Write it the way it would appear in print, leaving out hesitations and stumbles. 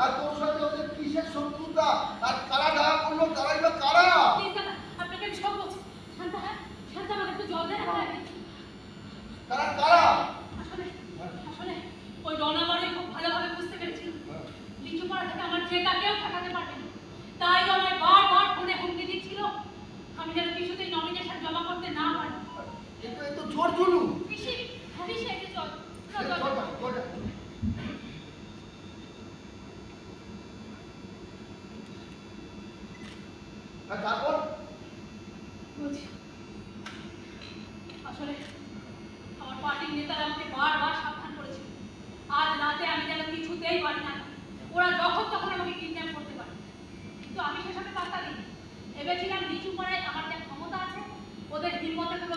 আর তোর সাথে ওদের কিসের শত্রুতা? আর কারা দেখা করলো, তারাই বা কারা? আপনাকে আমি সব বলছি। শান্তা, হ্যাঁ শান্তা, আমাকে একটু জল দেন। কারা কারা? আসলে ওই রনাবাড়ি খুব ভালোভাবে বুঝতে পেরেছিল লিচু পাড়া থেকে আমার যে তাকেও ঠেকাতে পারবে না, তাই আমায় বারবার ফোনে হুমকি দিচ্ছিল আমি যেন কিছুতেই নমিনেশন জমা করতে না পারি। এ তো জোর জুলুম। পিসি, পিসি এসে চল। তারপর বলছি আসলে আমার পার্টির নেতারা আমাকে বারবার সাবধান করেছিল আজ রাতে আমি যেন কিছুতেই পারি না, ওরা যখন তখন আমাকে কিডন্যাপ করতে পারে। কিন্তু আমি সেসবে পাত্তা দিই। ভেবেছিলাম লিচু পাড়ায় আমার যা ক্ষমতা আছে ওদের হিম্মতে পুরো